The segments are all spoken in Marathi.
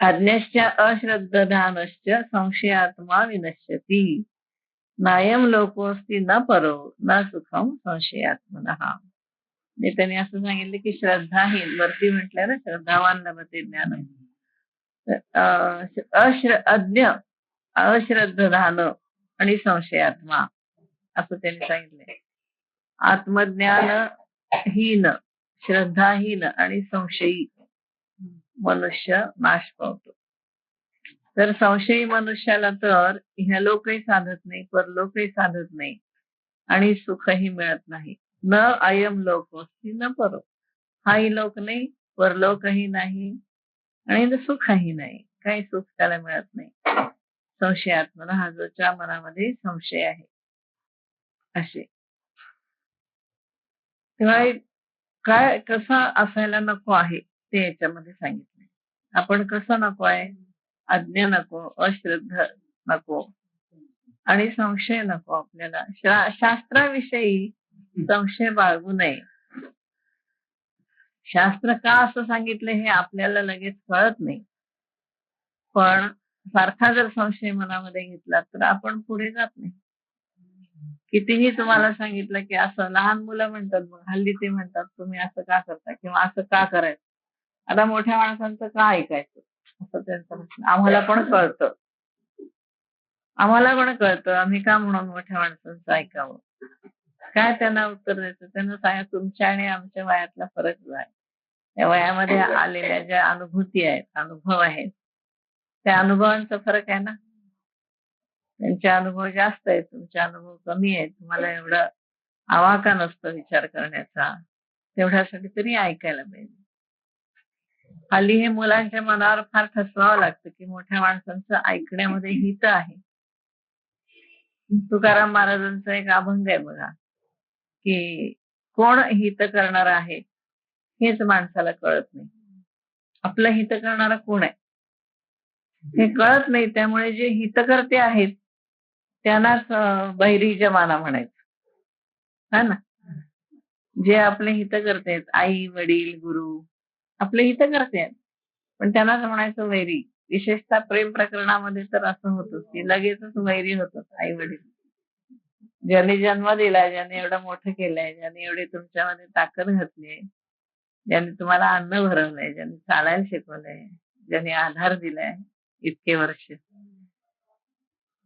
अज्ञश्च अश्रद्धधानश्च संशयात्मा विनश्यति नायम लोकोस्ति न परो न सुखम संशयात्मनः. त्यांनी असं सांगितलं की श्रद्धाहीन, वरती म्हटलं ना श्रद्धावान लभते ज्ञान, अज्ञ अश्रद्धधान आणि संशयात्मा असं त्यांनी सांगितलंय. आत्मज्ञानहीन, श्रद्धाहीन आणि संशयी मनुष्य नाश पावतो. तर संशयी मनुष्याला तर इहलोकही साधत नाही, परलोकही साधत नाही आणि सुखही मिळत नाही. न अयम लोकोस्ति न परो, हाही लोक नाही, परलोकही नाही आणि सुखही नाही, काही सुख त्याला मिळत नाही. संशयात्मना, हा जोच्या मनामध्ये संशय आहे असे. तेव्हा काय कसा असायला नको आहे ते याच्यामध्ये सांगितले. आपण कसं नको आहे? अज्ञ नको, अश्रद्ध नको आणि संशय नको. आपल्याला शास्त्राविषयी संशय बाळगू नये. शास्त्र का असं सांगितलं हे आपल्याला लगेच कळत नाही, पण सारखा जर संशय मनामध्ये घेतला तर आपण पुढे जात नाही. कितीही तुम्हाला सांगितलं की असं, लहान मुलं म्हणतात मग हल्ली, ते म्हणतात तुम्ही असं का करता किंवा असं का करायचं. आता मोठ्या माणसांचं का ऐकायचं असं त्यांचं म्हणणं. आम्हाला पण कळतं, आम्ही का म्हणून मोठ्या माणसांचं ऐकावं. काय त्यांना उत्तर द्यायचं? त्यांना सांगा तुमच्या आणि आमच्या वयातला फरक जो आहे, त्या वयामध्ये आलेल्या ज्या अनुभूती आहेत, अनुभव आहेत, त्या अनुभवांचा फरक आहे ना. त्यांचे अनुभव जास्त आहेत, तुमचे अनुभव कमी आहेत. तुम्हाला एवढं आवाका नसतो विचार करण्याचा, तेवढ्यासाठी तरी ऐकायला पाहिजे. हल्ली हे मुलांच्या मनावर फार ठसवावं लागतं की मोठ्या माणसांचं ऐकण्यामध्ये हित आहे. तुकाराम महाराजांचा एक अभंग आहे बघा, की कोण हित करणार आहे हेच माणसाला कळत नाही. आपलं हित करणारा कोण आहे हे कळत नाही. त्यामुळे जे हितकर्ते आहेत त्यांनाच बहिरी जमाना म्हणायचं, हा ना. जे आपले हितकर्ते आहेत, आई वडील गुरु आपले हितकर्ते आहेत, पण त्यांनाच म्हणायचं वैरी. विशेषतः प्रेम प्रकरणामध्ये तर असं होतं की लगेचच वैरी होतं. आई वडील, ज्याने जन्म दिलाय, ज्याने एवढं मोठं केलंय, ज्याने एवढी तुमच्यामध्ये ताकद घातली, ज्याने तुम्हाला अन्न भरवलंय, ज्याने चालायला शिकवलंय, ज्याने आधार दिलाय इतके वर्ष,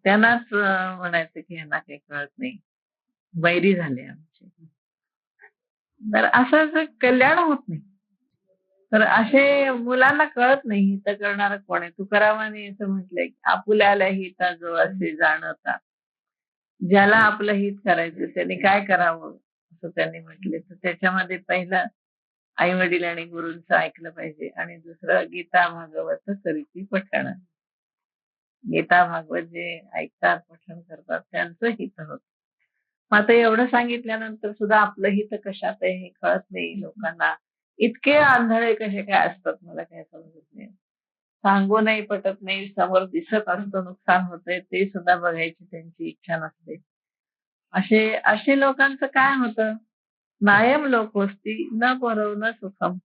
त्यांनाच म्हणायचं की यांना काही कळत नाही, वैरी झाले आमचे. तर असं कल्याण होत नाही. तर असे मुलांना कळत नाही हित करणारा कोण आहे. तुकारामाने असं म्हटलंय की आपुल्याला हिता जो असे जाणता, ज्याला आपलं हित करायचं त्याने काय करावं असं त्यांनी म्हटले. तर त्याच्यामध्ये पहिलं आई वडील आणि गुरूंचं ऐकलं पाहिजे, आणि दुसरं गीता भागवत करीती पठण. गीता भागवत जे ऐकतात, पठण करतात, त्यांचं हित होत. आता एवढं सांगितल्यानंतर सुद्धा आपलं हित कशात आहे हे कळत नाही लोकांना. इतके आंधळे कसे काय असतात मला काय समजत नाही. सांगूनही पटत नाही, समोर दिसत असतं नुकसान होतंय ते सुद्धा बघायची त्यांची इच्छा नसते. असे असे लोकांचं काय होतं? नायम लोकोस्ति न परो न सुखम,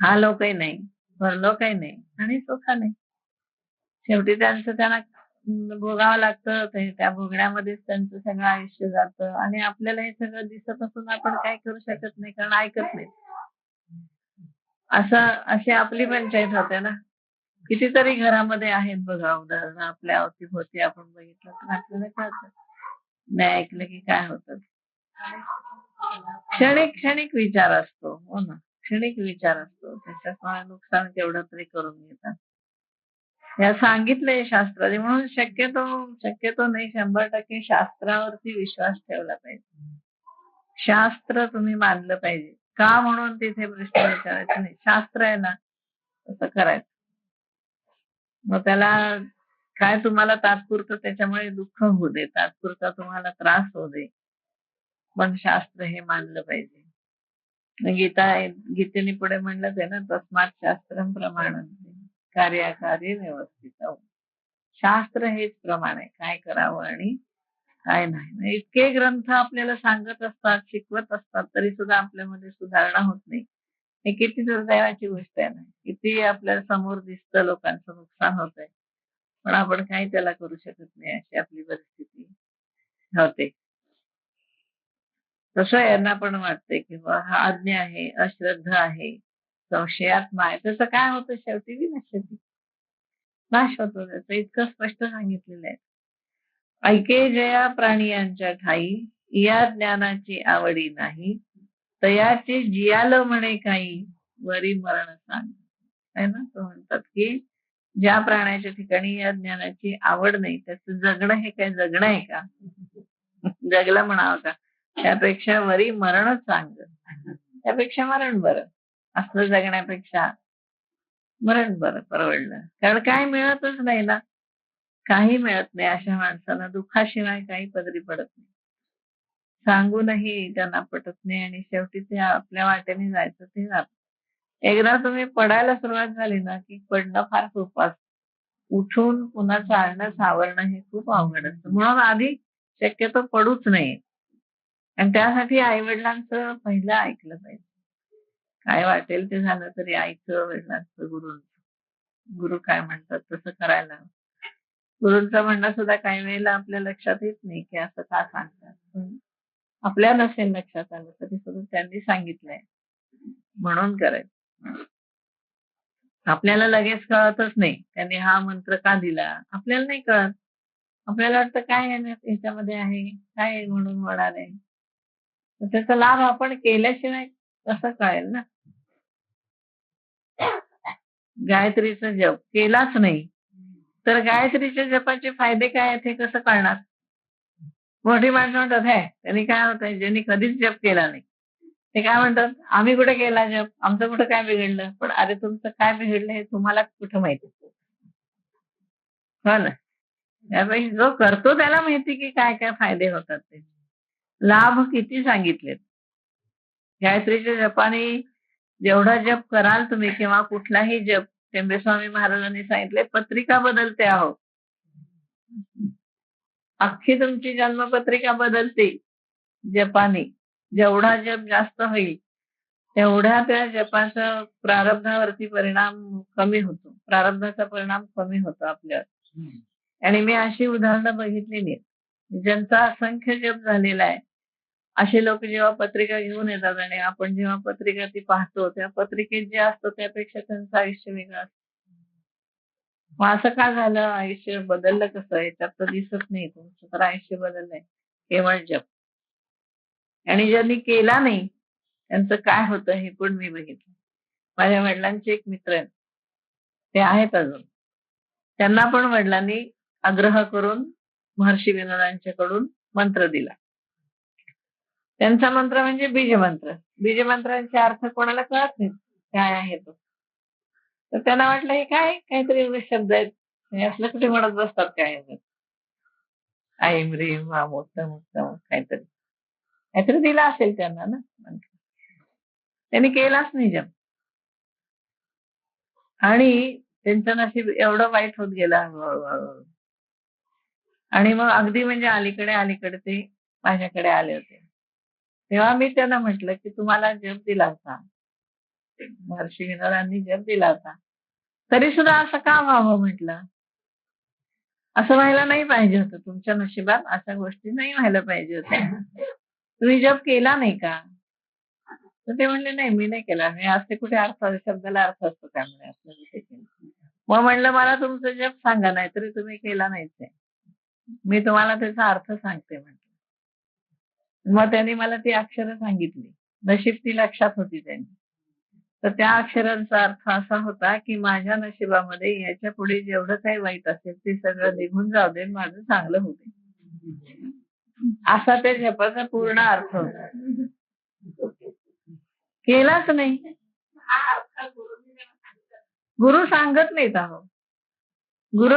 हा लोकही नाही, परलोकही नाही आणि सुख नाही. शेवटी त्यांना भोगावं लागतं. त्या भोगण्यामध्येच त्यांचं सगळं आयुष्य जातं आणि आपल्याला हे सगळं दिसत असून आपण काय करू शकत नाही, कारण ऐकत नाही. अशी आपली पंचायत होते ना. कितीतरी घरामध्ये आहेत बघा उदाहरण, आपल्या अवतीभोवती आपण बघितलं तर आपल्याला कळतं. नाही ऐकलं की काय होतं. क्षणिक विचार असतो, हो ना, क्षणिक विचार असतो. त्याच्यामुळे नुकसान तेवढं तरी करून घेतात. या सांगितलंय शास्त्राने, म्हणून शक्यतो नाही, 100% शास्त्रावरती विश्वास ठेवला पाहिजे. शास्त्र तुम्ही मानलं पाहिजे. का म्हणून तिथे प्रश्न विचारायचा नाही. शास्त्र आहे ना तसं करायचं. मग त्याला काय, तुम्हाला तात्पुरतं त्याच्यामुळे दुःख होऊ दे, तात्पुरता तुम्हाला त्रास होऊ दे, पण शास्त्र हे मानलं पाहिजे. गीतेने पुढे म्हणलंच आहे ना, तस्मात् शास्त्रम प्रमाणंते कार्याकार्य व्यवस्थित. शास्त्र हेच प्रमाण आहे, काय करावं आणि काय नाही. इतके ग्रंथ आपल्याला सांगत असतात, शिकवत असतात, तरी सुद्धा आपल्यामध्ये सुधारणा होत नाही. हे किती दुर्दैवाची गोष्ट आहे ना. किती आपल्या समोर दिसतं लोकांचं नुकसान होत आहे, पण आपण काही त्याला करू शकत नाही, अशी आपली परिस्थिती होते. तसं यांना पण वाटतंय की हा अज्ञ आहे, अश्रद्धा आहे, संशयात्मा आहे. त्याचं काय होतं शेवटी विनश्यती, नाश होतो त्याचं. इतकं स्पष्ट सांगितलेलं आहे. ऐके जया प्राणियांच्या ठाई, या ज्ञानाची आवडी नाही, तयाचे जियाल म्हणे काही, वरी मरण सांग. आहे ना, तो म्हणतात की ज्या प्राण्याच्या ठिकाणी या ज्ञानाची आवड नाही, त्याचं जगणं हे काय जगणं आहे का? जगलं म्हणावं का? त्यापेक्षा वरी मरणच सांग. त्यापेक्षा मरण बरं. असलं जगण्यापेक्षा मरण बरं परवडलं. कारण काय मिळतच नाही ना. काही मिळत नाही अशा माणसाला. दुःखाशिवाय काही पदरी पडत नाही. सांगूनही त्यांना पटत नाही आणि शेवटी ते आपल्या वाटेने जायचं ते जात. एकदा तुम्ही पडायला सुरुवात झाली ना, की पडणं फार सोपं असतं. उठून पुन्हा चालणं, सावरणं हे खूप अवघड असतं. म्हणून आधी शक्यतो पडूच नये. आणि त्यासाठी आई-वडिलांचं पहिलं ऐकलं पाहिजे. काय वाटेल ते झालं तरी आईचं, वडिलांचं, गुरूंचं. गुरु काय म्हणतात तसं करायला हवं. गुरूंचं म्हणणं सुद्धा काही वेळेला आपल्या लक्षात येत नाही की असं का सांगतात. पण आपल्या नसेल लक्षात आलं तरी सुद्धा त्यांनी सांगितलंय म्हणून करायचं. आपल्याला लगेच कळतच नाही त्यांनी हा मंत्र का दिला, आपल्याला नाही कळत. आपल्याला वाटतं काय ह्याच्यामध्ये आहे, काय आहे म्हणून होणार आहे. तर त्याचा लाभ आपण केल्याशिवाय कसं कळेल ना. गायत्रीचा जप केलाच नाही तर गायत्रीच्या जपाचे फायदे काय आहेत हे कसं कळणार. मोठी माणसं म्हणतात हे त्यांनी काय होतंय, ज्यांनी कधीच जप केला नाही ते काय म्हणतात, आम्ही कुठे केला जप, आमचं कुठं काय बिघडलं. पण अरे तुमचं काय बिघडलं हे तुम्हाला कुठं माहिती. हो ना. त्यापेक्षा जो करतो त्याला माहिती की काय काय फायदे होतात ते. लाभ किती सांगितलेत. गायत्रीच्या जपाने जेवढा जप कराल तुम्ही किंवा कुठलाही जप, टेंबेस्वामी महाराजांनी सांगितले पत्रिका बदलते आहो. अख्खी तुमची जन्मपत्रिका बदलते जपाने. जेवढा जप जास्त होईल तेवढ्या त्या जपाचा प्रारब्धावरती परिणाम कमी होतो. प्रारब्धाचा परिणाम कमी होतो आपल्यावर. आणि मी अशी उदाहरणं बघितलेली आहेत ज्यांचा असंख्य जप झालेला आहे. असे लोक जेव्हा पत्रिका घेऊन येतात आणि आपण जेव्हा पत्रिका ती पाहतो त्या पत्रिकेत जे असतं त्यापेक्षा त्यांचं आयुष्य वेगळं असतं. मग असं का झालं, आयुष्य बदललं कसं, याच्यात तर दिसत नाही. तुमचं तर आयुष्य बदललंय केवळ जप. आणि ज्यांनी केला नाही त्यांचं काय होतं हे पण मी बघितलं. माझ्या वडिलांचे एक मित्र आहेत, ते आहेत अजून. त्यांना पण वडिलांनी आग्रह करून महर्षी विनोदांच्याकडून मंत्र दिला. त्यांचा मंत्र म्हणजे बीजमंत्र. बीजमंत्रांचे अर्थ कोणाला कळत नाही काय आहे तो. तर त्यांना वाटलं हे काय काहीतरी एवढे शब्द आहेत, हे असलं कुठे म्हणत बसतात काय. ऐम रीम मुक्त मुक्त काहीतरी काहीतरी दिला असेल त्यांना ना मंत्र. त्यांनी केलाच नाही जप. आणि त्यांचं नशीब एवढं वाईट होत गेलं हळूहळू. आणि मग अगदी म्हणजे अलीकडे अलीकडे ते माझ्याकडे आले होते. तेव्हा मी त्यांना म्हटलं की तुम्हाला जप दिला होता, महर्षी विनोदांनी जप दिला होता, तरी सुद्धा असं का व्हावं म्हटलं. असं व्हायला नाही पाहिजे होतं. तुमच्या नशिबात अशा गोष्टी नाही व्हायला पाहिजे होत्या. तुम्ही जप केला नाही का. तर ते म्हणले नाही मी नाही केला. मी असे कुठे अर्थ, शब्दाला अर्थ असतो काय म्हणे असं कुठे केलं. मग म्हणलं मला तुमचं जप सांगा, नाहीतरी तुम्ही केला नाहीच आहे. मी तुम्हाला त्याचा अर्थ सांगते म्हटलं. मग त्यांनी मला ती अक्षरं सांगितली. नशीब ती लक्षात होती त्यांनी. तर त्या अक्षरांचा अर्थ असा होता की माझ्या नशिबामध्ये याच्या पुढे जेवढं काही वाईट असेल ते सगळं निघून जाऊ दे, माझं चांगलं होऊ दे. असा त्या जपाचा पूर्ण अर्थ होता. केलाच नाही. गुरु सांगत नाहीत अहो. गुरु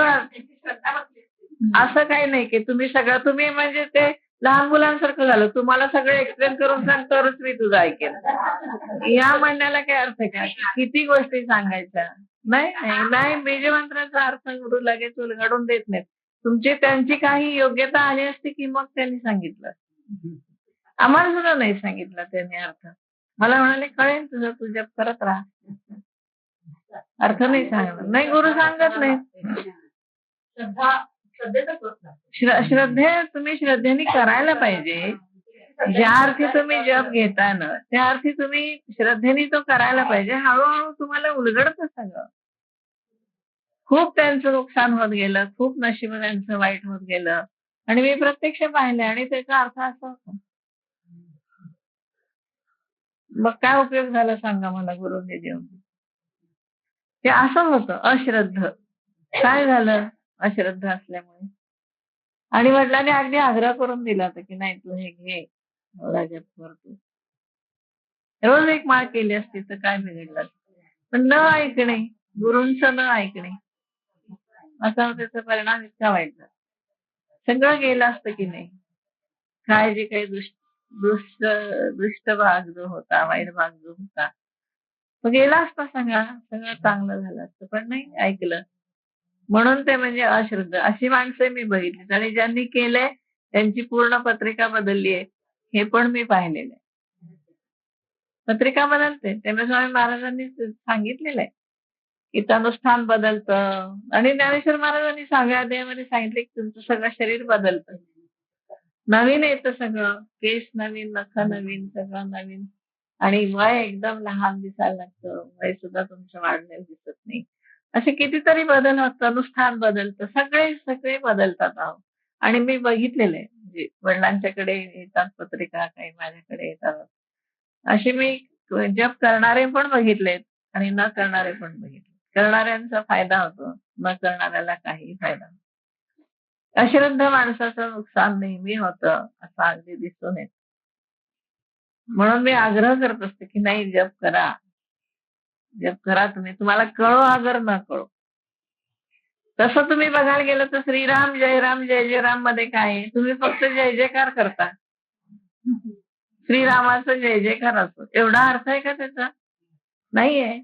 असं काही नाही की तुम्ही सगळं, तुम्ही म्हणजे ते लहान मुलांसारखं झालं. तुम्हाला सगळं एक्सप्लेन करून सांग तरच मी तुझं ऐकेन. या म्हणण्याला काय अर्थ आहे का. किती गोष्टी सांगायच्या. नाही नाही, बीजमंत्राचा अर्थ गुरु लगेच उलगडून देत नाहीत. तुमची त्यांची काही योग्यता आली असती की मग त्यांनी सांगितलं. आम्हाला सुद्धा नाही सांगितलं त्यांनी अर्थ. मला म्हणाले कळेल तुझं, तू जप करत राहा. अर्थ नाही सांगणार. नाही, गुरु सांगत नाही. श्रद्धे तुम्ही श्रद्धेने करायला पाहिजे. ज्या अर्थी तुम्ही जप घेता ना त्या अर्थी तुम्ही श्रद्धेने तो करायला पाहिजे. हळूहळू तुम्हाला उलगडतं सगळं. खूप त्यांचं नुकसान होत गेलं, खूप नशीब त्यांचं वाईट होत गेलं आणि मी प्रत्यक्ष पाहिले आणि त्याचा अर्थ असा होता. मग काय उपयोग झाला सांगा मला गुरुंनी देऊन. ते असं होतं अश्रद्ध. काय झालं अश्रद्ध असल्यामुळे? आणि वडिलांनी अगदी आग्रह करून दिला होता की नाही तू हे घे, एवढा जप कर तू. रोज एक माळ केली असती तर काय बिघडलं असतं. पण न ऐकणे, गुरूंचं न ऐकणे, असा त्याचा परिणाम इतका वाईट झाला. सगळं गेलं असतं की नाही. काय जे काही दुष्ट दुष्ट भाग जो होता, वाईट भाग जो होता, तो गेला असता सगळा. सगळं चांगलं झालं असतं, पण नाही ऐकलं. म्हणून ते म्हणजे अश्रद्ध. अशी माणसं मी बघितली आणि ज्यांनी केलंय त्यांची पूर्ण पत्रिका बदलली आहे. हे पण मी पाहिलेलं आहे. पत्रिका बदलते. स्वामी महाराजांनी सांगितलेलं आहे. की तनुष्ठान बदलतं आणि ज्ञानेश्वर महाराजांनी 6व्या अध्यायामध्ये सांगितले की तुमचं सगळं शरीर बदलतं. नवीन येतं सगळं. केस नवीन, नख नवीन, सगळं नवीन आणि वय एकदम लहान दिसायला लागतं. वय सुद्धा तुमचं वाढलेलं दिसत नाही. असे कितीतरी बदल होतात. अनुष्ठान बदलतं. सगळे सगळे बदलतात अहो. आणि मी बघितलेलं आहे. म्हणजे वडिलांच्याकडे येतात पत्रिका, काही माझ्याकडे येतात. असे मी जप करणारे पण बघितलेत आणि न करणारे पण बघितले. करणाऱ्यांचा फायदा होतो, न करणाऱ्याला काही फायदा नाही. अश्रद्ध माणसाचं नुकसान नेहमी होतं असं अगदी दिसून येत. म्हणून मी आग्रह करत असते की नाही जप करा. जप करा तुम्ही. तुम्हाला कळो अगर न कळो. तसं तुम्ही बघायला गेलं तर श्रीराम जय जय राम मध्ये काय आहे? तुम्ही फक्त जय जयकार करता. श्रीरामाचं जय जयकार असतो. एवढा अर्थ आहे का त्याचा? नाहीये.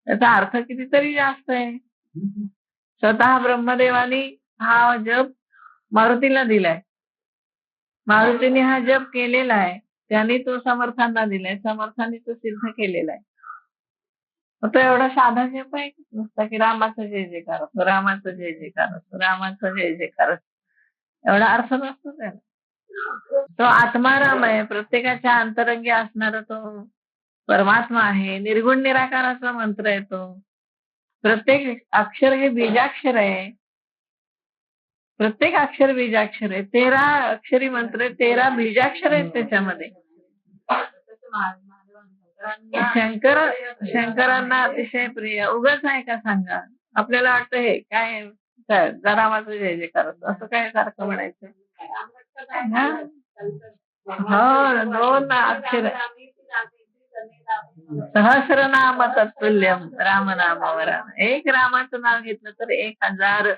त्याचा अर्थ कितीतरी जास्त आहे. स्वतः ब्रह्मदेवानी हा जप मारुतीला दिलाय. मारुतीने हा जप केलेला आहे. त्यांनी तो समर्थांना दिलाय. समर्थांनी तो सिद्ध केलेला आहे. तो एवढा साधा जप आहे नुसता की रामाचा जय जयकार असतो, रामाचा जय जयकार असतो, रामाचा जय जयकार असतो. एवढा अर्थ नसतो त्याला. तो आत्माराम आहे. प्रत्येकाच्या अंतरंगी असणारा तो परमात्मा आहे. निर्गुण निराकाराचा मंत्र आहे तो. प्रत्येक अक्षर हे बीजाक्षर आहे. प्रत्येक अक्षर बीजाक्षर आहे. 13 अक्षरी मंत्र आहे. 13 बीजाक्षर आहेत त्याच्यामध्ये. शंकरांना अतिशय प्रिय. उगाच आहे का सांगा? आपल्याला वाटतं हे काय रामाचं जय जयकार असं काय सारखं म्हणायचं. हो, 2 अक्षर. सहस्रनाम तत्तुल्यम रामनामावर. एक रामाचं नाव घेतलं तर 1000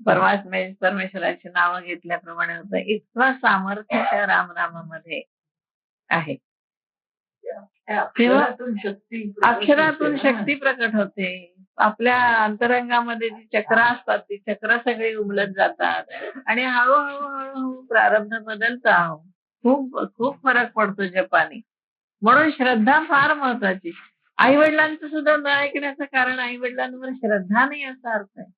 परमेश्वराची नावं घेतल्याप्रमाणे होतं. इतकं सामर्थ्य त्या रामनामामध्ये आहे. अक्षरातून शक्ती प्रकट होते. आपल्या अंतरंगामध्ये जी चक्र असतात ती चक्र सगळी उमलत जातात आणि हळूहळू हळूहळू प्रारब्ध बदलतं. खूप खूप फरक पडतो जपानी. म्हणून श्रद्धा फार महत्वाची. आई वडिलांचं सुद्धा न ऐकण्याचं कारण आई वडिलांवर श्रद्धा नाही असा अर्थ आहे.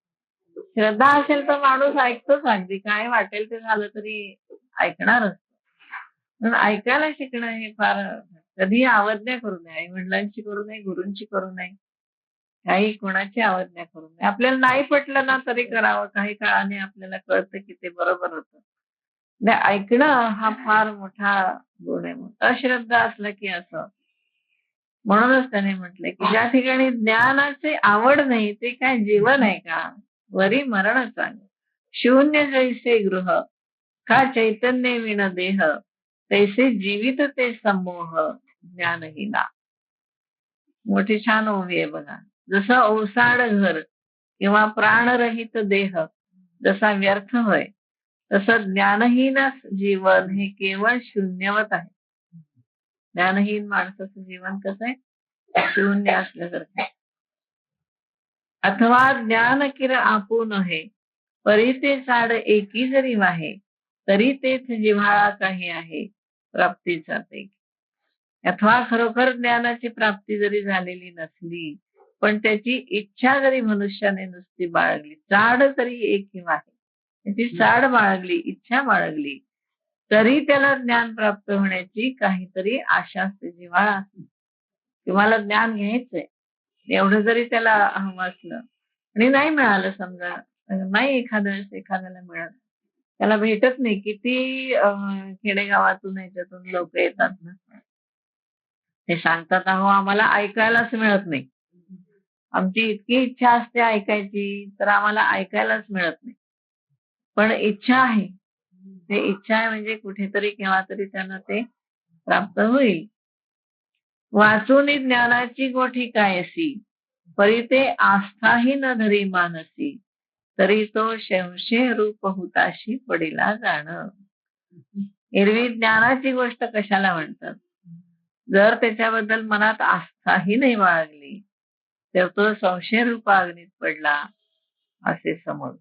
श्रद्धा असेल तर माणूस ऐकतोच. अगदी काय वाटेल ते झालं तरी ऐकणारच. म्हणून ऐकायला शिकणं हे फार. कधी अवज्ञा करू नये. आई वडिलांची करू नये, गुरूंची करू नये, काही कोणाची अवज्ञा करू नये. आपल्याला नाही पटलं ना तरी करावं. काही काळाने आपल्याला कळतं की ते बरोबर होतं. ऐकणं हा फार मोठा गुण आहे. अश्रद्धा असलं की असं. म्हणूनच त्याने म्हटलंय की ज्या ठिकाणी ज्ञानाची आवड नाही ते काय जीवन आहे का? वरी मरण चांग शून्य जैसे गृह का चैतन्य विण देह तैसे जीवित ते समूह ज्ञानहीना. मोठी छान ओवी आहे बघा. जसं ओसाड घर किंवा प्राणरहित देह जसा व्यर्थ होय तसं ज्ञानहीन जीवन हे केवळ शून्यवत आहे. ज्ञानहीन माणसाचं जीवन कसं आहे? शून्य असल्यासारखं. अथवा ज्ञान किर आपून आहे परी ते साड एकी जरी वाहे तरी तेथ जिव्हाळा काही आहे प्राप्तीचा ते. अथवा खरोखर ज्ञानाची प्राप्ती जरी झालेली नसली, पण त्याची इच्छा जरी मनुष्याने नुसती बाळगली, चाड तरी एक किंवा आहे, त्याची चाड बाळगली, इच्छा बाळगली, तरी त्याला ज्ञान प्राप्त होण्याची काहीतरी आशा असते, जिव्हाळा असते की मला ज्ञान घ्यायचंय. एवढं जरी त्याला हवं असलं आणि नाही मिळालं समजा, नाही एखाद्या वेळेस एखाद्याला मिळालं, त्याला भेटत नाही. किती खेडेगावातून ह्याच्यातून लोक येतात ना, ते सांगतात अहो आम्हाला ऐकायलाच मिळत नाही. आमची इतकी इच्छा असते ऐकायची, तर आम्हाला ऐकायलाच मिळत नाही. पण इच्छा आहे. ते इच्छा आहे म्हणजे कुठेतरी केव्हा तरी त्यांना ते प्राप्त होईल. वाचून ज्ञानाची गोठी कायसी, परी ते आस्थाही न धरी मानसी, तरी तो संशय रूप हुताशी पडिला जाण. एरवी ज्ञानाची गोष्ट कशाला म्हणतात? जर त्याच्याबद्दल मनात आस्थाही नाही बाळगली, तर तो संशय रूप अग्नीत पडला असे समज.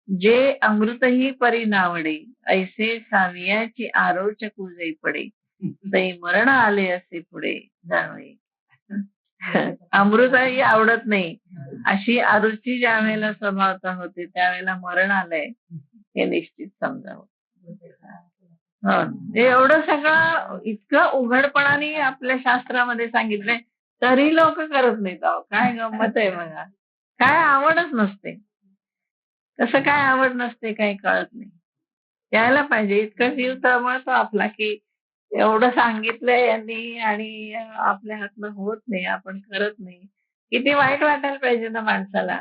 जे अमृतही परी नावडे, ऐसे सावियाची आरोचक उजई पडे, तै मरण आले असे पुढे जाणवे. अमृतही आवडत नाही अशी अरुची ज्या वेळेला स्वभावता होते, त्यावेळेला मरण आलंय हे निश्चित समजावं. ते एवढं सगळं इतकं उघडपणाने आपल्या शास्त्रामध्ये सांगितलंय, तरी लोक करत नाहीत. अहो काय गंमत आहे बघा. काय आवडच नसते. कसं काय आवड नसते काही कळत नाही. यायला पाहिजे. इतकं जीव तळमळतो आपला की एवढं सांगितलंय यांनी आणि आपल्या हातनं होत नाही, आपण करत नाही. किती वाईट वाटायला पाहिजे ना माणसाला,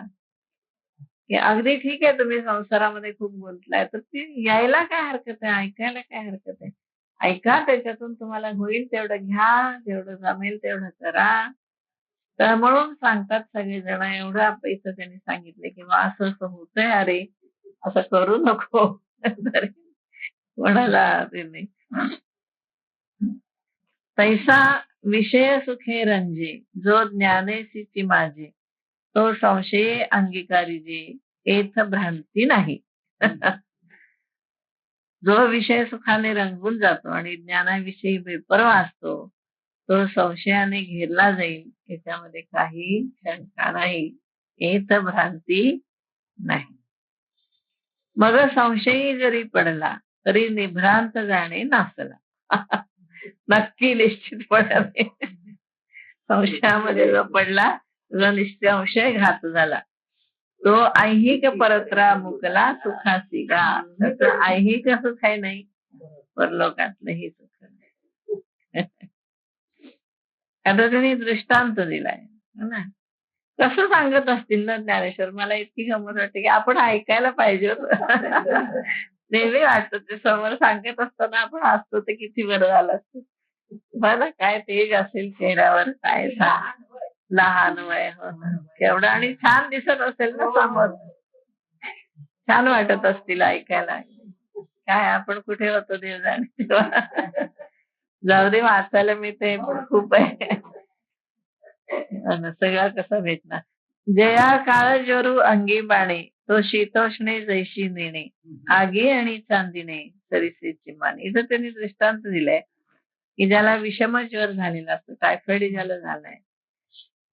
की अगदी ठीक आहे तुम्ही संसारामध्ये खूप गुंतलाय, तर ती यायला काय हरकत आहे, ऐकायला काय हरकत आहे. ऐका, त्याच्यातून तुम्हाला होईल तेवढं घ्या, जेवढं जमेल तेवढं करा. तर म्हणून सांगतात सगळेजण, एवढं इथं त्यांनी सांगितले की बा असं असं होतंय, अरे असं करू नको. तरी कोणाला ते नाही. तैसा विषय सुखे रंजे, जो ज्ञानेसी माझे, तो संशये अंगीकारी जे, एथ भ्रांती नाही. जो विषय सुखाने रंगून जातो आणि ज्ञानाविषयी बेपर्वा असतो, तो संशयाने घेरला जाईल, याच्यामध्ये काही शंका नाही. एथ भ्रांती नाही. मग संशयी जरी पडला, तरी निभ्रांत जाणे नासला. नक्की निश्चितपणे संशयामध्ये जो पडला, तुझा निश्चय घात झाला. तो ऐहिक परत्रा मुकला सुखासी गा. त्याचं ऐहिक सुख आहे नाही, परलोकातलंही सुख नाही. आता त्यांनी दृष्टांत दिलाय ना. कसं सांगत असतील ना ज्ञानेश्वर, मला इतकी गंमत वाटते की आपण ऐकायला पाहिजे होतं. नेहमी वाटतं ते समोर सांगत असताना आपण हसतो, ते किती बरं झालं असतं. बरं काय तेज असेल चेहऱ्यावर, काय लहान वय, हो ना, केवढं आणि छान दिसत असेल ना समोर, छान वाटत असतील ऐकायला. काय आपण कुठे होतो देव जाणे. जाऊ दे, वाचायला मी ते खूप आहे. सगळा कसा भेटणार. जया काळ जोरू अंगी बाणे, तो शीतोष्णे जैशी नेणे, आगी आणि चांदिणे सरीसेची माने. इथं त्यांनी दृष्टांत दिलाय की ज्याला विषम ज्वर झालेला असतो, टायफॉइड ज्याला झालाय,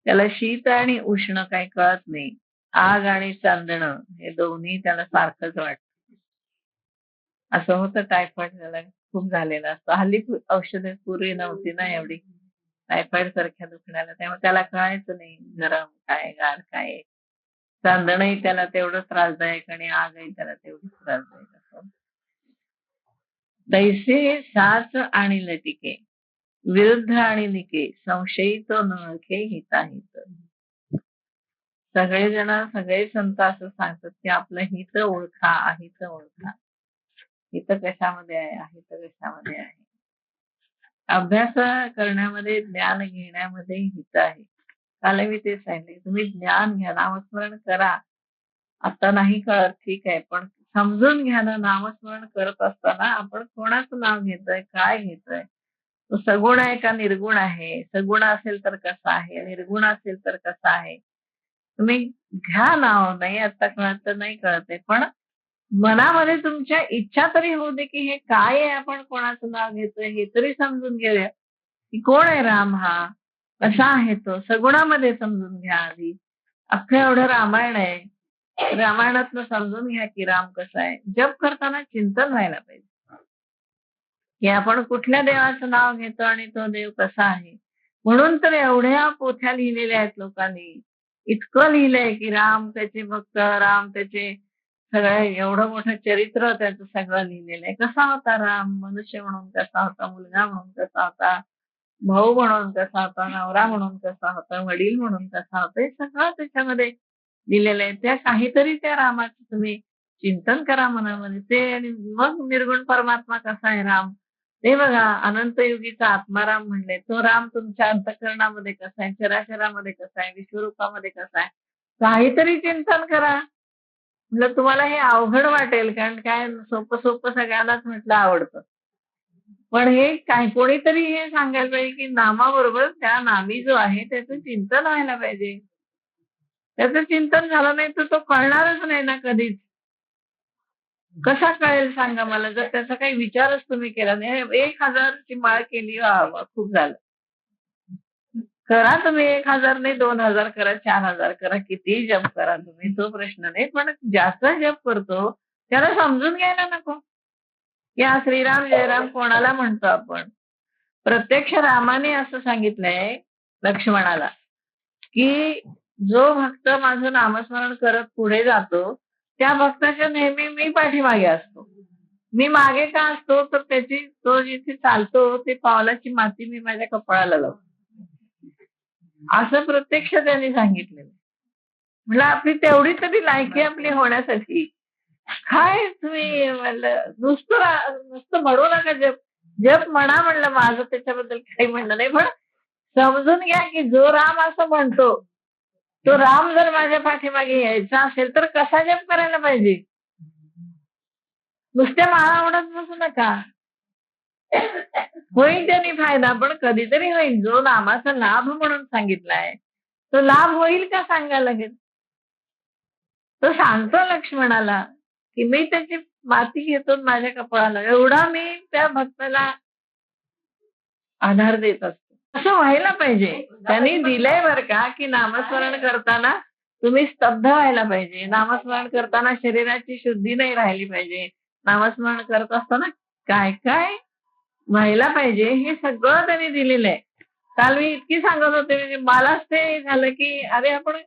त्याला शीत आणि उष्ण काही कळत नाही. आग आणि चांदणं हे दोन्ही त्याला सारखंच वाटतं. असं होतं टायफॉइड त्याला खूप झालेला असतो. हल्ली औषधे पूर्वी नव्हती ना एवढी टायफॉइड सारख्या दुखण्याला, त्यामुळे त्याला कळायचं नाही गरम काय गार काय. चांदणही त्याला तेवढं त्रासदायक आणि आगही त्याला तेवढी त्रासदायक असं. तैसे साच आणि लटिके, विरुद्ध आणि निके, संशयित नळखे हिताहित. सगळेजण, सगळे संत असं सांगतात की आपलं हित ओळखा, अहित ओळखा. हित कशामध्ये आहे, अहित कशामध्ये आहे. अभ्यास करण्यामध्ये, ज्ञान घेण्यामध्ये हित आहे. काल मी ते सांगितले, तुम्ही ज्ञान घ्या, नामस्मरण करा. आता नाही कळत ठीक आहे, पण समजून घ्या ना, नामस्मरण करत असताना आपण कोणाचं नाव घेतोय, काय घेतोय, तो सगुण आहे का निर्गुण आहे, सगुण असेल तर कसा आहे, निर्गुण असेल तर कसा आहे. तुम्ही घ्या नाव. नाही आता कळत तर नाही कळत आहे, पण मनामध्ये तुमच्या इच्छा तरी होऊ दे की हे काय आहे, आपण कोणाचं नाव घेतोय हे तरी समजून घेऊया की कोण आहे राम, हा कसा आहे, तो सगुणामध्ये समजून घ्या आधी. अख्खं एवढं रामायण आहे, रामायणातनं समजून घ्या की राम कसा आहे. जप करताना चिंतन व्हायला पाहिजे की आपण कुठल्या देवाचं नाव घेतो आणि तो देव कसा आहे. म्हणून तर एवढ्या पोथ्या लिहिलेल्या आहेत लोकांनी. इतकं लिहिलंय की राम त्याचे भक्त, राम त्याचे सगळं एवढं मोठं चरित्र त्याचं सगळं लिहिलेलं आहे. कसा होता राम, मनुष्य म्हणून कसा होता, मुलगा म्हणून कसा होता, भाऊ म्हणून कसा होता, नवरा म्हणून कसा होता, वडील म्हणून कसा होता, हे सगळं त्याच्यामध्ये दिलेलं आहे. त्या काहीतरी त्या रामाचं तुम्ही चिंतन करा मनामध्ये. ते आणि मग निर्गुण परमात्मा कसा आहे राम, ते बघा. अनंतयुगीचा आत्माराम म्हणले, तो राम तुमच्या अंतःकरणामध्ये कसा आहे, चराचरामध्ये कसा आहे, विश्वरूपामध्ये कसा आहे, काहीतरी चिंतन करा. म्हटलं तुम्हाला हे अवघड वाटेल, कारण काय सोपं सोपं सगळ्यांनाच म्हटलं आवडतं. पण हे काय कोणीतरी हे सांगायला पाहिजे की नामाबरोबर त्या नामी जो आहे त्याचं चिंतन व्हायला पाहिजे. त्याचं चिंतन झालं नाही तर तो कळणारच नाही ना कधीच. कसा कळेल सांगा मला, जर त्याचा काही विचारच तुम्ही केला नाही. 1000 ची माळ केली, वा वा खूप झालं. करा तुम्ही 1000 नाही, 2000 करा, 4000 करा, कितीही जप करा तुम्ही, तो प्रश्न नाही. पण ज्याचा जप करतो त्याला समजून घ्यायला नको की हा श्रीराम जयराम कोणाला म्हणतो आपण. प्रत्यक्ष रामाने असं सांगितलंय लक्ष्मणाला की जो भक्त माझं नामस्मरण करत पुढे जातो त्या भक्ताच्या नेहमी मी पाठीमागे असतो. मी मागे का असतो, तर त्याची तो जिथे चालतो ते पावलाची माती मी माझ्या कपाळाला लावतो, असं प्रत्यक्ष त्यांनी सांगितलेलं. म्हटलं आपली तेवढी तरी लायकी आपली होण्यासाठी काय तुम्ही म्हणलं नुसतं म्हणू नका जप. जप म्हणा म्हणलं, माझं त्याच्याबद्दल काही म्हणणं नाही. पण समजून घ्या की जो राम असं म्हणतो तो राम जर माझ्या पाठीमागे यायचा असेल तर कसा जप करायला पाहिजे. नुसत्या माळा ओढत बसू नका. होईल त्याने फायदा, पण कधीतरी होईल. जो नामाचा लाभ म्हणून सांगितलाय तो लाभ होईल का सांगा लगेच. तो सांगतो लक्ष्मणाला की मी त्याची माती घेतो माझ्या कपाळाला, एवढा मी त्या भक्ताला आधार देत असतो. असं व्हायला पाहिजे. त्यांनी दिलंय बरं का की नामस्मरण करताना तुम्ही स्तब्ध व्हायला पाहिजे. नामस्मरण करताना शरीराची शुद्धी नाही राहिली पाहिजे. नामस्मरण करत असताना काय काय व्हायला पाहिजे हे सगळं त्यांनी दिलेलं आहे. काल मी इतकी सांगत होते, म्हणजे मलाच ते झालं की अरे आपण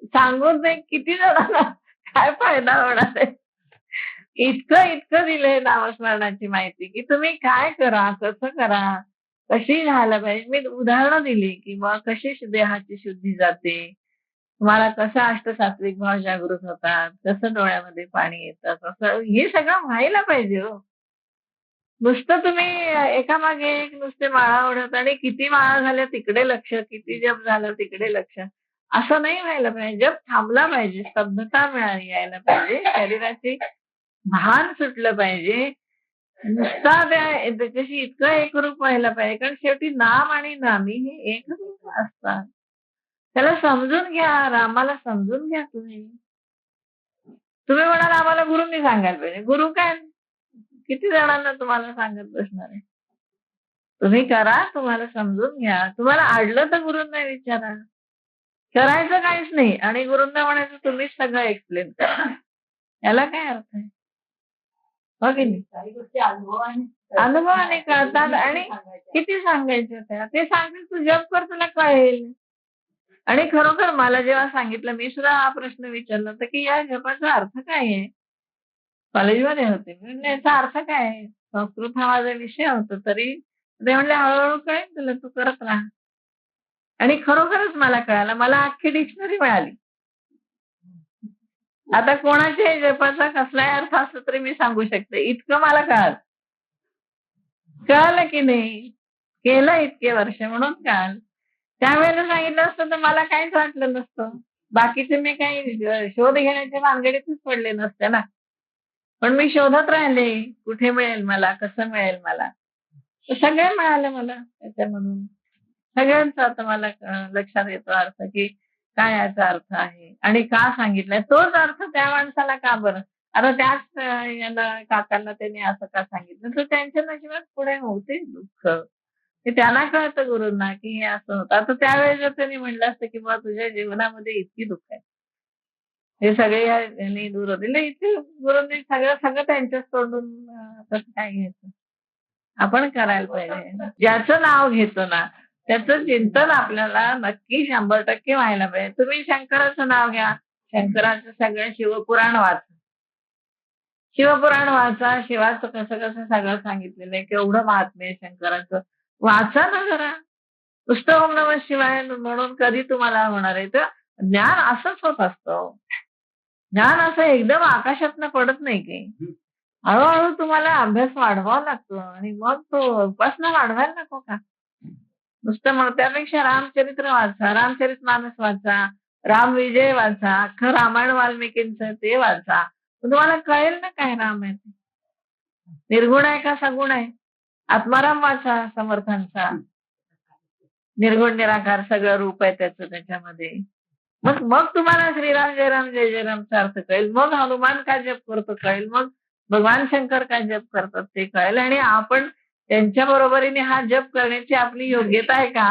सांगून ते किती जणांना काय फायदा होणार आहे. इतकं इतकं दिलंय नामस्मरणाची माहिती की तुम्ही काय करा, कसं करा, कशी राहायला पाहिजे. मी उदाहरणं दिली की मग कशी देहाची शुद्धी जाते, तुम्हाला कसा अष्टसात्विक भाव जागृत होतात, कसं डोळ्यामध्ये पाणी येतं, कसं हे सगळं व्हायला पाहिजे हो. नुसतं तुम्ही एकामागे एक नुसते माळा ओढत आणि किती माळा झाल्या तिकडे लक्ष, किती जप झालं तिकडे लक्ष, असं नाही व्हायला पाहिजे. जप थांबला पाहिजे, स्तब्धता मिळाली यायला पाहिजे, शरीराची भान सुटलं पाहिजे. नुसता त्याच्याशी इतकं एकरूप व्हायला पाहिजे, कारण शेवटी नाम आणि नामी हे एकरूप असतात. त्याला समजून घ्या, रामाला समजून घ्या तुम्ही. तुम्ही म्हणाल आम्हाला गुरूंनी सांगायला पाहिजे. गुरु काय किती जणांना तुम्हाला सांगत बसणार आहे. तुम्ही करा, तुम्हाला समजून घ्या. तुम्हाला अडलं तर गुरूंना विचारा. करायचं काहीच नाही आणि गुरूंना म्हणायचं तुम्हीच सगळं एक्सप्लेन करा. याला काय अर्थ आहे? हो की नाही? काही गोष्टी अनुभवाने कळतात आणि किती सांगायचं त्या. ते सांगतील तू जप कर तुला कळेल. आणि खरोखर मला जेव्हा सांगितलं, मी सुद्धा हा प्रश्न विचारला होता की या जपाचा अर्थ काय आहे? कॉलेजमध्ये होते. मी म्हणलं याचा अर्थ काय आहे? संस्कृत हा माझा विषय होता. तरी ते म्हणले हळू कळेल तुला, तू करत राहा. आणि खरोखरच मला कळालं. मला अख्खी डिक्शनरी मिळाली. आता कोणाच्याही जपाचा कसलाही अर्थ असला तरी मी सांगू शकते. इतकं मला कळालं. कळालं की नाही? केलं इतके वर्ष म्हणून कळालं. त्यावेळेला सांगितलं असतं तर मला काहीच वाटलं नसतं. बाकीचे मी काही शोध घेण्याच्या भानगडीतच पडले नसते ना. पण मी शोधत राहिले. कुठे मिळेल मला? कसं मिळेल मला? तर सगळं मिळालं मला त्याच्यामधून. सगळ्यांचा आता मला लक्षात येतो अर्थ की काय याचा अर्थ आहे आणि का सांगितलाय. तोच अर्थ त्या माणसाला का बरं? आता त्याच याला काकांना त्यांनी असं का सांगितलं, तर त्यांच्या नशिबात पुढे होते दुःख. ते त्यांना कळतं गुरूंना की हे असं होतं. आता त्यावेळेस जर त्यांनी म्हणलं असतं की बा तुझ्या जीवनामध्ये इतकी दुःख आहे, हे सगळे यांनी दूर होतील. नाही, इथे गुरूंनी सगळं सगळं त्यांच्याच तोंडून कसं काय घ्यायचं? आपण करायला पाहिजे. ज्याचं नाव घेतो ना, त्याचं चिंतन आपल्याला नक्की 100% व्हायला पाहिजे. तुम्ही शंकराचं नाव घ्या, शंकराचं सगळं शिवपुराण वाचा. शिवपुराण वाचा, शिवाचं कसं कसं सगळं सांगितलेलं आहे, केवढं महात्म्य आहे शंकराचं. वाचा ना जरा. नुसतं ओम नमः शिवाय म्हणून कधी तुम्हाला होणार आहे? तर ज्ञान असंच होत असतं. ज्ञान असं एकदम आकाशातनं पडत नाही की. हळूहळू तुम्हाला अभ्यास वाढवावा लागतो आणि मग तो उपासना वाढवायला नको का? नुसतं मग त्यापेक्षा रामचरित्र वाचा, रामचरितमानस वाचा, रामविजय वाचा, अख्खं रामायण वाल्मिकींचं ते वाचा. मग तुम्हाला कळेल ना काय राम आहे ते. निर्गुण आहे का सगुण आहे? आत्माराम वाचा समर्थांचा. निर्गुण निराकार सगळं रूप आहे त्याचं त्याच्यामध्ये. मग मग तुम्हाला श्रीराम जय राम जय जय रामचा अर्थ कळेल. मग हनुमान का जप करतो कळेल. मग भगवान शंकर काय जप करतात ते कळेल आणि आपण त्यांच्या बरोबरीने हा जप करण्याची आपली योग्यता आहे का?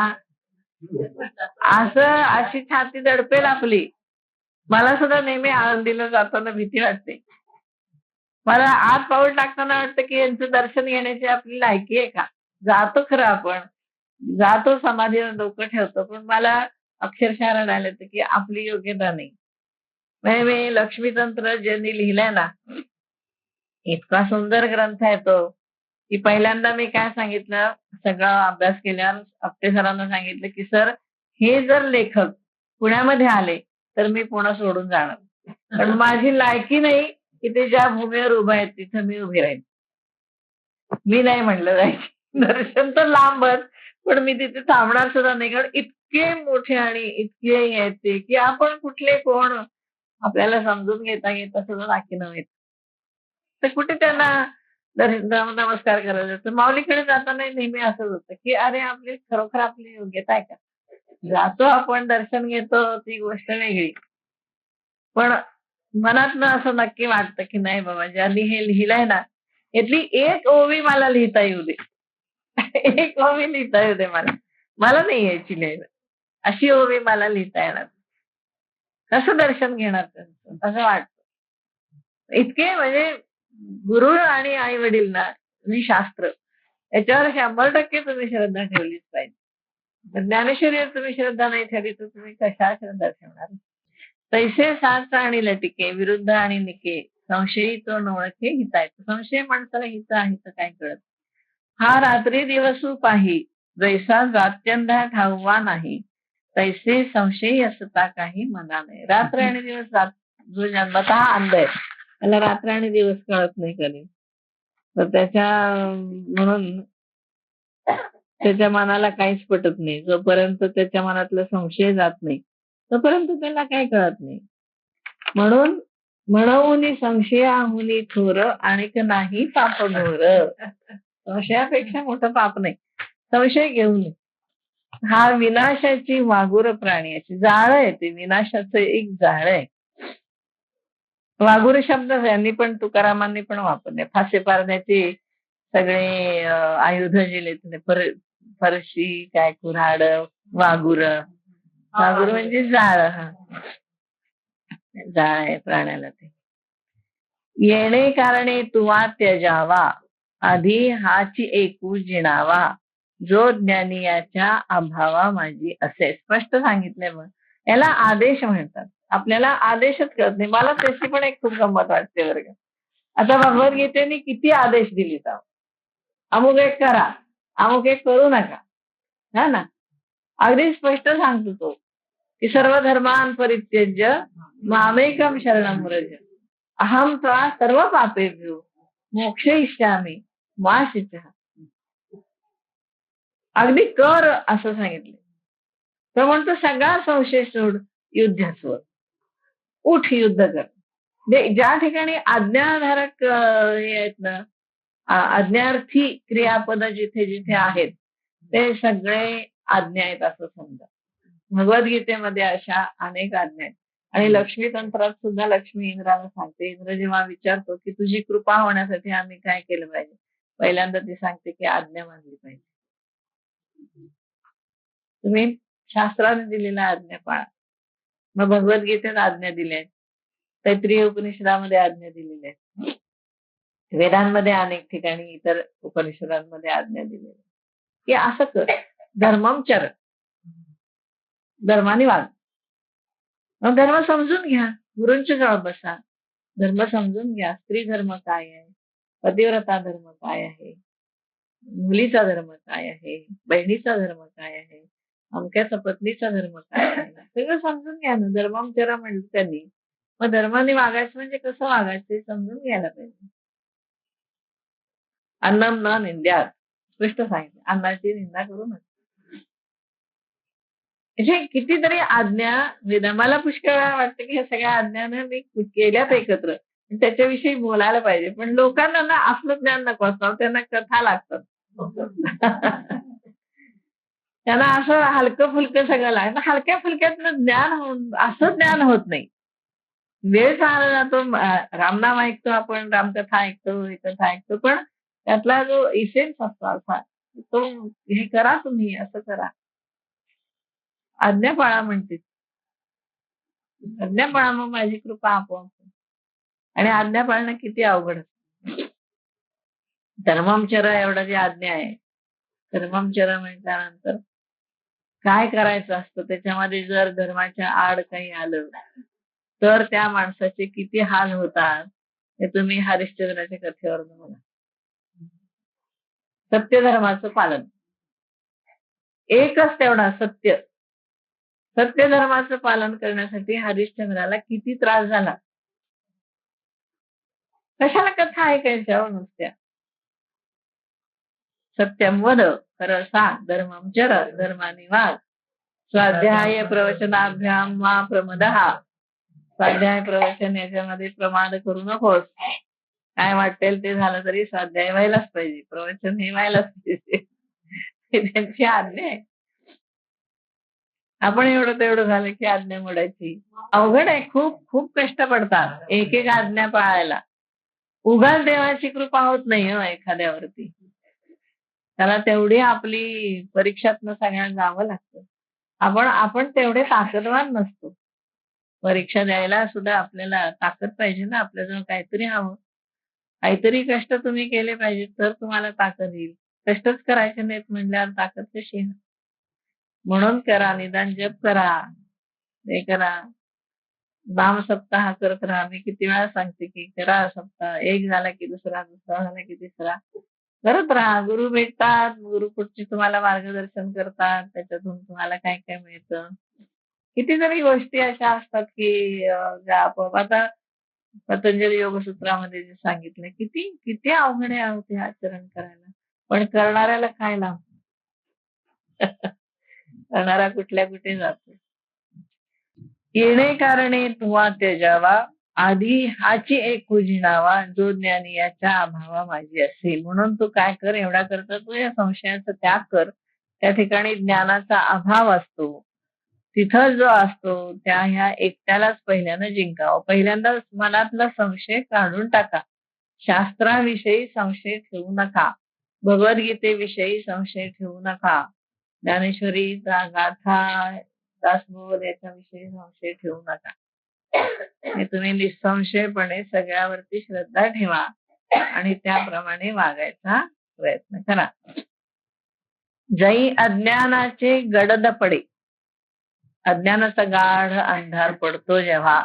असं अशी छाती दडपेल आपली. मला सुद्धा नेहमी आळंदीला जाताना भीती वाटते. मला आत पाऊल टाकताना वाटतं की यांचं दर्शन घेण्याची आपली लायकी आहे का? जातो खरं आपण. जातो समाधीवर डोकं ठेवतो. पण मला अक्षरशः रडायला येतं की आपली योग्यता नाही. म्हणजे मी लक्ष्मीतंत्र ज्यांनी लिहिलंय ना, इतका सुंदर ग्रंथ आहे तो, की पहिल्यांदा मी काय सांगितलं, सगळा अभ्यास केल्यावर आपटे सरांना सांगितलं, की "सर, हे जर लेखक पुण्यामध्ये आले, तर मी पुणे सोडून जाणार. पण माझी लायकी नाही, की ते ज्या भूमीवर उभे आहेत तिथं मी उभी राहीन." मी नाही म्हणलं जायचं. दर्शन तर लांबच, पण मी तिथे थांबणार सुद्धा नाही. कारण इतके मोठे आणि इतके हे आहेत ते, की आपण कुठले कोण आपल्याला समजून घेता सुद्धा बाकी नव्हे. तर कुठे त्यांना नमस्कार करायला तर माऊलीकडे जाताना नेहमी असंच होतं, की अरे आपली खरोखर आपली योग्यता आहे का? जातो आपण दर्शन घेतो ती गोष्ट वेगळी. पण मनातनं असं नक्की वाटतं, की नाही बाबा ज्यांनी हे लिहिलंय ना, यातली एक ओवी मला लिहिता येऊ दे. एक ओवी लिहिता येऊ दे मला. मला नाही यायची लिहायला. अशी ओवी मला लिहिता येणार. कसं दर्शन घेणार त्यांचं? असं वाटतं. इतके म्हणजे गुरु आणि आई-वडील ना आणि शास्त्र याच्यावर 100% तुम्ही श्रद्धा ठेवलीच पाहिजे. तर ज्ञानेश्वरीवर तुम्ही श्रद्धा नाही ठेवली तर तुम्ही कशावर श्रद्धा ठेवणार? तैसे साच आणि लटिके विरुद्ध आणि निके संशयी तो न ओळखे हितायत. संशय माणसाला हित आहे काय कळत. हा रात्री दिवसू पाही जैसा जात्यंधा ठाऊवा नाही तैसे संशयी असता काही मना नाही. रात्र आणि दिवस जो जन्मतः अंध आहे त्याला रात्र आणि दिवस कळत नाही कधी. तर त्याच्या म्हणून त्याच्या मनाला काहीच पटत नाही. जोपर्यंत त्याच्या मनातला संशय जात नाही, तोपर्यंत त्याला काही कळत नाही. म्हणून म्हणून संशयाहुनी थोर आणिक नाही पाप घोर. संशयापेक्षा मोठं पाप नाही. संशय घेऊ नये. हा विनाशाची वाघूर प्राण्याची जाळ आहे ते विनाशाचं एक जाळ आहे. वाघूर शब्द यांनी पण तुकारामांनी पण वापरले. फासे पारण्याचे सगळे आयुध दिले फरशी काय कुऱ्हाड वाघूर. वाघूर म्हणजे जाळ. जाळ आहे प्राण्याला ते. येणे कारणे तुवा त्यजावा आधी हाची एकू जिणावा जो ज्ञानी याच्या अभावा माझी असे स्पष्ट सांगितलंय. मग याला आदेश म्हणतात. आपल्याला आदेशच कळत नाही. मला त्याची पण एक खूप गंमत वाटते बरं का. आता भगवद्गीतेने किती आदेश दिले तर अमुक एक करा, अमुक एक करू नका. हा ना, अगदी स्पष्ट सांगतो तो की सर्व धर्मान परित्यज्य मामेकम शरणम व्रज अहम त्वा सर्व पापेभ्यो मोक्षयिष्यामि मा शुचः. अगदी कर असं सांगितलं. तर म्हणतो सगळा संशय सोड, युद्धास्वर उठ युद्ध कर. ज्या ठिकाणी आज्ञाधारक हे आहेत ना, आज्ञार्थी क्रियापद जिथे जिथे आहेत ते सगळे आज्ञा आहेत असं समजा. भगवद्गीतेमध्ये अशा अनेक आज्ञा आहेत. आणि लक्ष्मी तंत्रात सुद्धा लक्ष्मी इंद्राला सांगते. इंद्र जेव्हा विचारतो की तुझी कृपा होण्यासाठी आम्ही काय केलं पाहिजे, पहिल्यांदा ती सांगते की आज्ञा मानली पाहिजे. तुम्ही शास्त्राने दिलेल्या आज्ञा पाळा. मग भगवद्गीतेत आज्ञा दिल्या आहेत, तैत्रीय उपनिषदामध्ये आज्ञा दिलेल्या आहेत, वेदांमध्ये अनेक ठिकाणी इतर उपनिषदांमध्ये आज्ञा दिलेल्या की असं कर, धर्मम धर्माने वाग. मग धर्म समजून घ्या, गुरूंच्या जवळ बसा, धर्म समजून घ्या. स्त्री धर्म काय आहे, पतिव्रता धर्म काय आहे, मुलीचा धर्म काय आहे, बहिणीचा धर्म काय आहे, अमक्याचा पत्नीचा धर्म काय आहे, सगळं समजून घ्या ना. धर्मांचरा म्हणलं त्यांनी. मग धर्माने वागायचं म्हणजे कसं वागायचं हे समजून घ्यायला पाहिजे. अन्नम न निंद्यात, स्पष्ट सांगितलं, अन्नाची निंदा करू नका. म्हणजे कितीतरी आज्ञा वेदा, मला पुष्कळ वेळा वाटतं की ह्या सगळ्या आज्ञाने मी केल्यात एकत्र, त्याच्याविषयी बोलायला पाहिजे, पण लोकांना ना असलं ज्ञान नको असतं, त्यांना कथा लागतात. त्यांना असं हलकं फुलकं सगळं लागतं. हलक्या फुलक्यातनं ज्ञान असं ज्ञान होत नाही. वेळ चालला जातो, रामनाम ऐकतो आपण, रामकथा ऐकतो, ही कथा ऐकतो, पण त्यातला जो इसेन्स असतो असा, तो हे करा, तुम्ही असं करा. आज्ञा पाळा म्हणते, आज्ञा पाळा मग माझी कृपा आपोआप. आणि आज्ञा पाळणं किती अवघड असतं. धर्ममचरा एवढा जी आज्ञा आहे, धर्ममचरा म्हटल्यानंतर काय करायचं असतं, त्याच्यामध्ये जर धर्माच्या आड काही आलं तर त्या माणसाचे किती हाल होतात हे तुम्ही हरिश्चंद्राच्या कथेवर बघा. सत्य धर्माचं पालन, एकच तेवढा सत्य, सत्य धर्माचं पालन करण्यासाठी हरिश्चंद्राला किती त्रास झाला. कशाला कथा ऐकायच्या नुसत्या. सत्यम वद, खरं सांग, धर्मम चर, धर्माने वाग, स्वाध्याय प्रवचनाभ्याम मा प्रमदहा, स्वाध्याय प्रवचन याच्यामध्ये प्रमाद करू नकोस. काय वाटेल ते झालं तरी स्वाध्याय व्हायलाच पाहिजे, प्रवचन हे व्हायलाच पाहिजे. हे त्यांची आज्ञा आहे. आपण एवढं तेवढं झालं की आज्ञा मोडायची अवघड आहे. खूप खूप कष्ट पडतात एक एक आज्ञा पाळायला. उगाच देवाची कृपा होत नाही हो एखाद्यावरती. त्याला तेवढी आपली परीक्षातनं सगळ्यांना जावं लागतं. आपण तेवढे ताकदवान नसतो. परीक्षा द्यायला सुद्धा आपल्याला ताकद पाहिजे ना, आपल्याजवळ काहीतरी हवं. काहीतरी कष्ट तुम्ही केले पाहिजे तर तुम्हाला ताकद येईल. कष्टच करायचे नाहीत म्हणल्यावर ताकद कशी येणार? म्हणून करा, निदान जप करा, हे करा, नाम सप्ताह करत राहा. मी किती वेळा सांगते की करा सप्ताह, एक झाला की दुसरा, दुसरा झाला की तिसरा, करत राहा. गुरु भेटतात, गुरु पुढचे तुम्हाला मार्गदर्शन करतात, त्याच्यातून तुम्हाला काय काय मिळतं. कितीतरी गोष्टी अशा असतात की ज्या आपोआप. आता पतंजली योगसूत्रामध्ये जे सांगितलं, किती किती अवघड आहे ते आचरण करायला, पण करणाऱ्याला काय लाभ. करणारा कुठल्या कुठे जातो. येणे कारणे तुवा त्याजावा, आधी हाची एक उजिणावा, जो ज्ञानी याच्या अभावा माझी असेल. म्हणून तू काय कर, एवढा करता तू या संशयाचा त्याग कर. त्या ठिकाणी ज्ञानाचा अभाव असतो, तिथं जो असतो त्या ह्या एकट्यालाच पहिल्यानं जिंकावं. पहिल्यांदा मनातला संशय काढून टाका. शास्त्राविषयी संशय ठेवू नका, भगवद्गीतेविषयी संशय ठेवू नका, ज्ञानेश्वरीचा गाथा दासबोध याच्याविषयी संशय ठेवू नका. हे तुम्ही निसंशयपणे सगळ्यावरती श्रद्धा ठेवा आणि त्याप्रमाणे वागायचा प्रयत्न करा. जै अज्ञानाचे गडद पडे, अज्ञानाचा गाढ अंधार पडतो जेव्हा,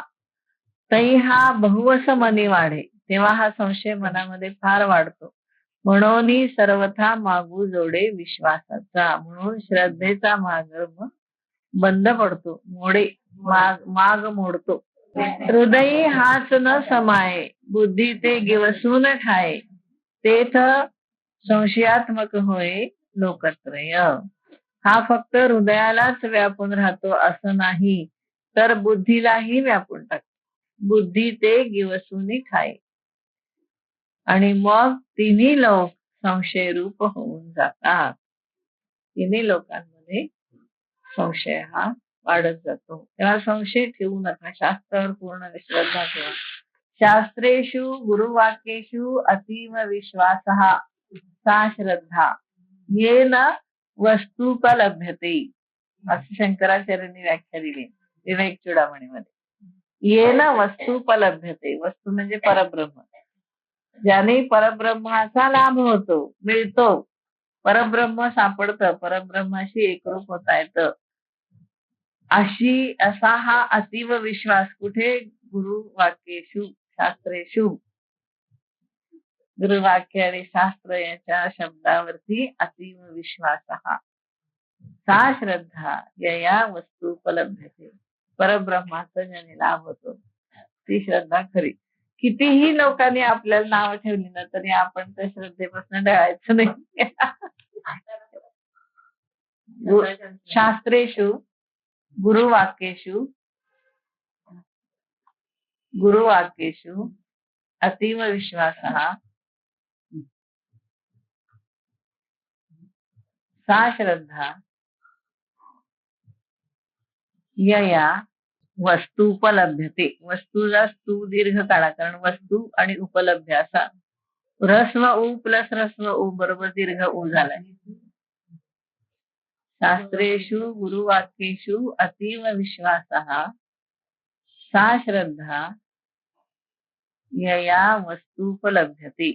तै हा बहुवस मनी वाढे, तेव्हा हा संशय मनामध्ये फार वाढतो. म्हणून सर्वथा मागू जोडे विश्वासाचा, म्हणून श्रद्धेचा मार्ग बंद पडतो, माग मोडतो. हृदयी हाच न समाये, बुद्धी ते गिवसून ठाये, तेथ संशयात्मक होय लोकत्रय. हा फक्त हृदयालाच व्यापून राहतो असं नाही, तर बुद्धीलाही व्यापून टाकतो. बुद्धी ते गिवसून ठाये आणि मग तिन्ही लोक संशय रूप होऊन जातात. तिन्ही लोकांमध्ये संशय हा वाढत जातो. तेव्हा संशय ठेवू नका. शास्त्रावर पूर्ण श्रद्धा ठेवा. शास्त्रेषु गुरुवाक्येषु अतीव विश्वासः सा श्रद्धा येन वस्तुपलभ्यते. असं शंकराचार्यांनी व्याख्या दिली विवेक चूडामणीमध्ये. येन वस्तुपलभ्यते. वस्तू म्हणजे परब्रह्म. ज्याने परब्रह्माचा लाभ होतो, मिळतो, परब्रह्म सापडतं, परब्रह्माशी एकरूप होता येतं, असा हा अतीव विश्वास कुठे? गुरुवाक्येषु शास्त्रेषु. गुरुवाक्य आणि शास्त्र याच्या शब्दावरती अतीव विश्वास सा श्रद्धा यया वस्तू उपलब्धते. परब्रह्माचा ज्याने लाभ होतो ती श्रद्धा खरी. कितीही लोकांनी आपल्याला नाव ठेवली ना तरी आपण त्या श्रद्धेपासून डळायचं नाही. शास्त्रेषु गुरुवाक्येषु अतीव विश्वासः सा श्रद्धा यया वस्तू उपलब्धते. वस्तूला स्तू दीर्घ काढा, कारण वस्तू आणि उपलब्ध असा ह्रस्व उ प्लस ह्रस्व उ बरोबर दीर्घ उ झालाय. शास्त्रेषु गुरुवाक्येषु अतीव विश्वासः सा श्रद्धा यया वस्तूपलभ्यते.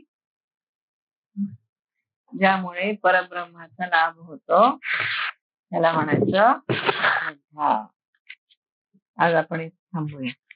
ज्यामुळे परब्रह्माचा लाभ होतो त्याला म्हणायचं श्रद्धा. आज आपण इथे थांबूया.